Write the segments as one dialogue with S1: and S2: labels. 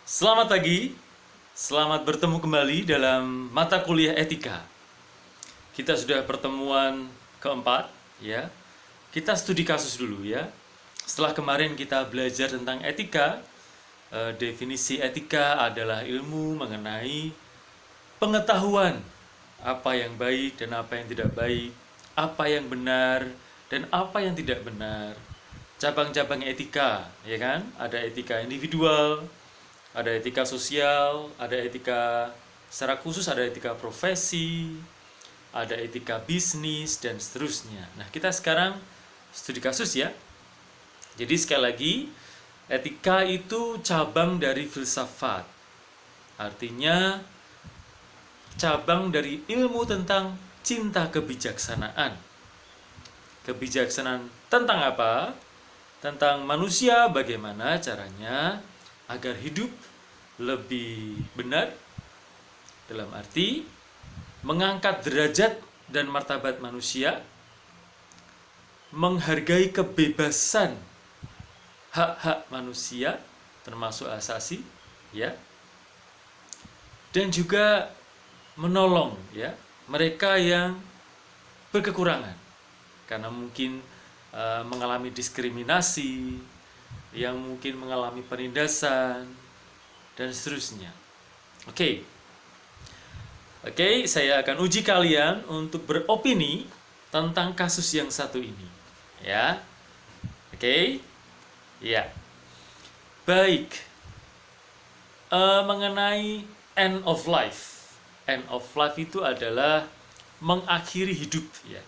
S1: Selamat pagi, selamat bertemu kembali dalam mata kuliah etika. Kita sudah pertemuan keempat, ya. Kita studi kasus dulu ya. Setelah kemarin kita belajar tentang etika, definisi etika adalah ilmu mengenai pengetahuan apa yang baik dan apa yang tidak baik, apa yang benar dan apa yang tidak benar. Cabang-cabang etika, ya kan? Ada etika individual, ada etika sosial, ada etika secara khusus, ada etika profesi, ada etika bisnis, dan seterusnya. Nah, kita sekarang studi kasus ya. Jadi sekali lagi, etika itu cabang dari filsafat. Artinya, cabang dari ilmu tentang cinta kebijaksanaan. Kebijaksanaan tentang apa? Tentang manusia, bagaimana caranya agar hidup lebih benar, dalam arti mengangkat derajat dan martabat manusia, menghargai kebebasan hak-hak manusia termasuk asasi, ya, dan juga menolong ya mereka yang berkekurangan karena mungkin mengalami diskriminasi, yang mungkin mengalami penindasan, dan seterusnya. Oke, saya akan uji kalian untuk beropini tentang kasus yang satu ini, ya. Oke, ya. Baik, mengenai end of life. End of life itu adalah mengakhiri hidup, ya.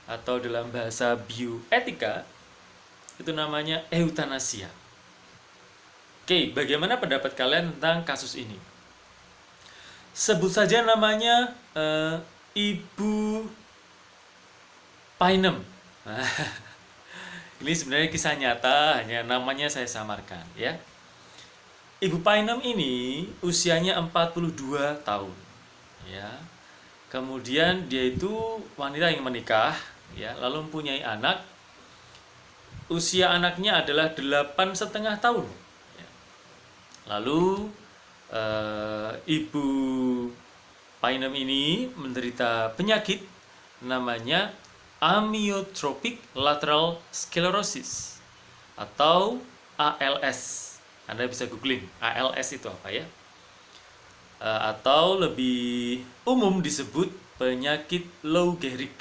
S1: Atau dalam bahasa bioetika itu namanya eutanasia. Oke, bagaimana pendapat kalian tentang kasus ini? Sebut saja namanya Ibu Painem. Ini sebenarnya kisah nyata, hanya namanya saya samarkan ya. Ibu Painem ini usianya 42 tahun. Ya. Kemudian dia itu wanita yang menikah, ya, lalu mempunyai anak. Usia anaknya adalah 8,5 tahun. Lalu Ibu Painem ini menderita penyakit namanya amyotrophic lateral sclerosis atau ALS. Anda bisa googling ALS itu apa ya? Atau lebih umum disebut penyakit Lou Gehrig.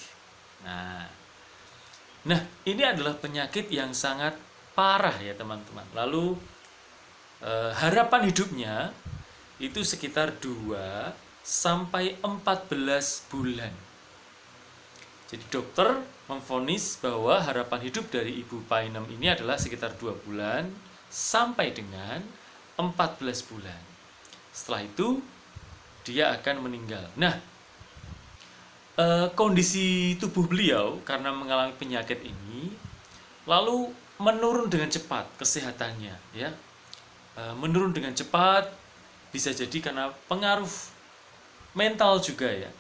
S1: Nah, ini adalah penyakit yang sangat parah ya teman-teman. Lalu harapan hidupnya itu sekitar 2 sampai 14 bulan. Jadi dokter memvonis bahwa harapan hidup dari Ibu Painem ini adalah sekitar 2 bulan sampai dengan 14 bulan. Setelah itu dia akan meninggal. Nah, kondisi tubuh beliau karena mengalami penyakit ini lalu menurun dengan cepat kesehatannya, ya. Menurun dengan cepat bisa jadi karena pengaruh mental juga ya.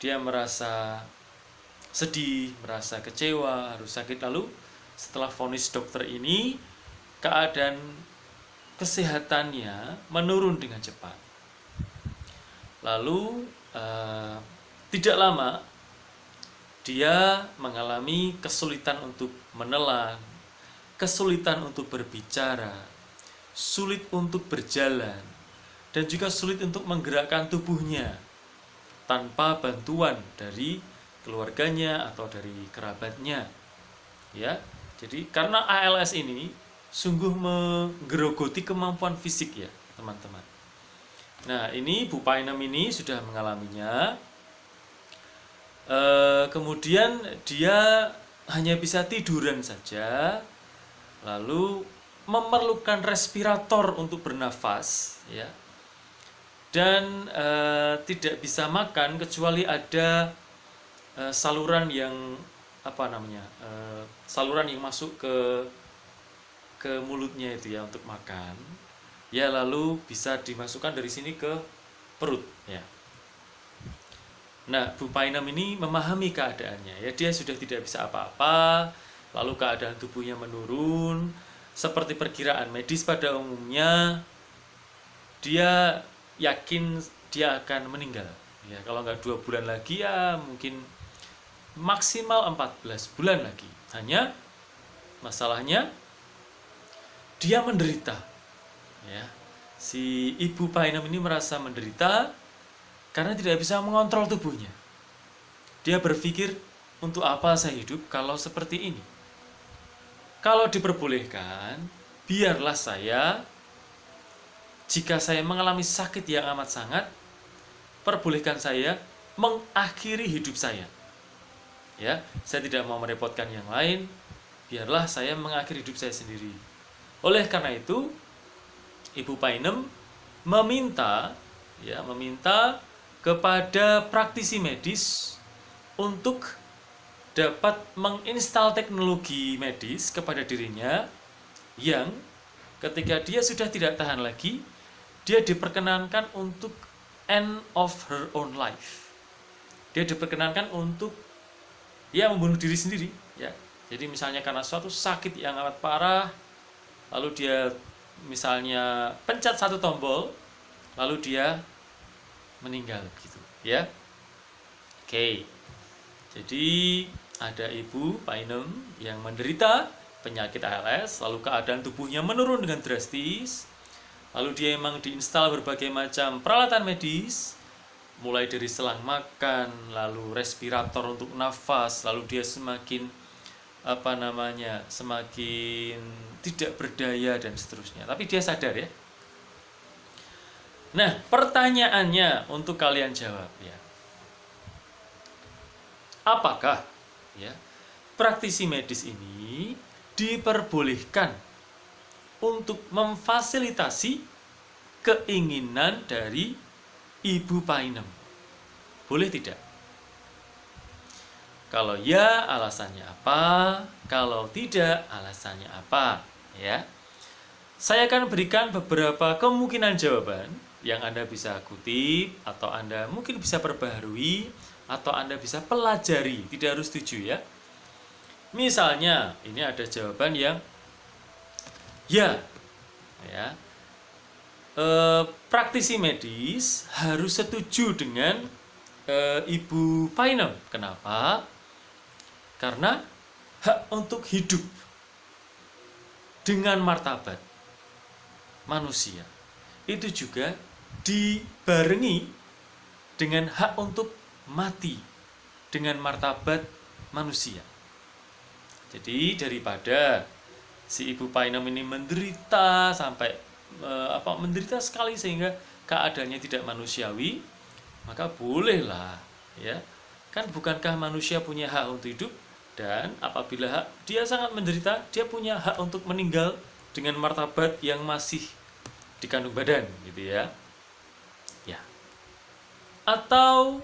S1: Dia merasa sedih, merasa kecewa, harus sakit. Lalu setelah vonis dokter ini, keadaan kesehatannya menurun dengan cepat. Lalu tidak lama dia mengalami kesulitan untuk menelan, kesulitan untuk berbicara, sulit untuk berjalan, dan juga sulit untuk menggerakkan tubuhnya tanpa bantuan dari keluarganya atau dari kerabatnya. Ya, jadi karena ALS ini sungguh menggerogoti kemampuan fisik ya, teman-teman. Nah, ini Bu Painem ini sudah mengalaminya. Kemudian dia hanya bisa tiduran saja, lalu memerlukan respirator untuk bernafas, ya, dan tidak bisa makan kecuali ada saluran yang saluran yang masuk ke mulutnya itu ya untuk makan, ya, lalu bisa dimasukkan dari sini ke perut, ya. Nah, Bu Painem ini memahami keadaannya, ya, dia sudah tidak bisa apa-apa, lalu keadaan tubuhnya menurun. Seperti perkiraan medis pada umumnya, dia yakin dia akan meninggal. Ya, kalau nggak 2 bulan lagi ya mungkin maksimal 14 bulan lagi. Hanya masalahnya dia menderita. Ya, si ibu Painem ini merasa menderita karena tidak bisa mengontrol tubuhnya. Dia berpikir, untuk apa saya hidup kalau seperti ini? Kalau diperbolehkan, biarlah saya, jika saya mengalami sakit yang amat sangat, perbolehkan saya mengakhiri hidup saya. Ya, saya tidak mau merepotkan yang lain, biarlah saya mengakhiri hidup saya sendiri. Oleh karena itu, Ibu Painem meminta kepada praktisi medis untuk dapat menginstal teknologi medis kepada dirinya yang ketika dia sudah tidak tahan lagi, dia diperkenankan untuk end of her own life. Dia diperkenankan untuk membunuh diri sendiri, ya. Jadi misalnya karena suatu sakit yang amat parah, lalu dia misalnya pencet satu tombol, lalu dia meninggal gitu, ya. Oke. Jadi ada Ibu Painem yang menderita penyakit ALS, lalu keadaan tubuhnya menurun dengan drastis. Lalu dia memang diinstal berbagai macam peralatan medis, mulai dari selang makan, lalu respirator untuk nafas, lalu dia semakin semakin tidak berdaya dan seterusnya. Tapi dia sadar, ya. Nah, pertanyaannya untuk kalian jawab, ya. Apakah praktisi medis ini diperbolehkan untuk memfasilitasi keinginan dari Ibu Painem? Boleh tidak? Kalau ya, alasannya apa? Kalau tidak, alasannya apa? Ya. Saya akan berikan beberapa kemungkinan jawaban yang Anda bisa kutip, atau Anda mungkin bisa perbaharui, atau Anda bisa pelajari, tidak harus setuju, ya. Misalnya, ini ada jawaban yang ya. Praktisi medis harus setuju dengan Ibu Painem. Kenapa? Karena hak untuk hidup dengan martabat manusia itu juga dibarengi dengan hak untuk mati dengan martabat manusia. Jadi daripada si Ibu Painem ini menderita sampai menderita sekali sehingga keadaannya tidak manusiawi, maka bolehlah, ya. Kan bukankah manusia punya hak untuk hidup, dan apabila dia sangat menderita, dia punya hak untuk meninggal dengan martabat yang masih dikandung badan, gitu, ya. Ya. Atau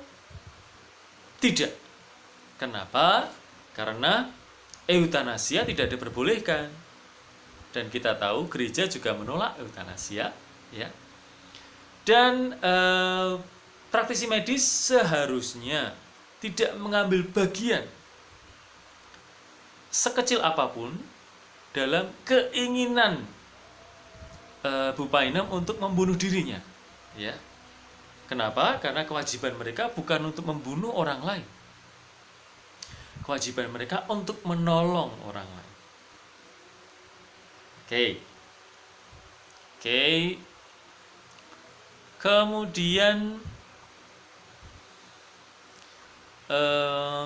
S1: tidak. Kenapa? Karena eutanasia tidak diperbolehkan. Dan kita tahu gereja juga menolak eutanasia, ya. Dan praktisi medis seharusnya tidak mengambil bagian sekecil apapun dalam keinginan Bu Painem untuk membunuh dirinya, ya. Kenapa? Karena kewajiban mereka bukan untuk membunuh orang lain. Kewajiban mereka untuk menolong orang lain. Oke. Kemudian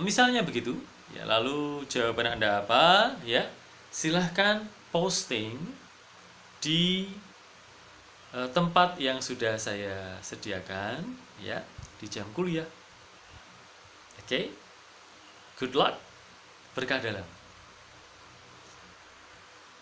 S1: misalnya begitu, ya. Lalu jawaban Anda apa, ya? Silahkan posting di tempat yang sudah saya sediakan, ya, di jam kuliah. Oke. Good luck. Berkah dalam.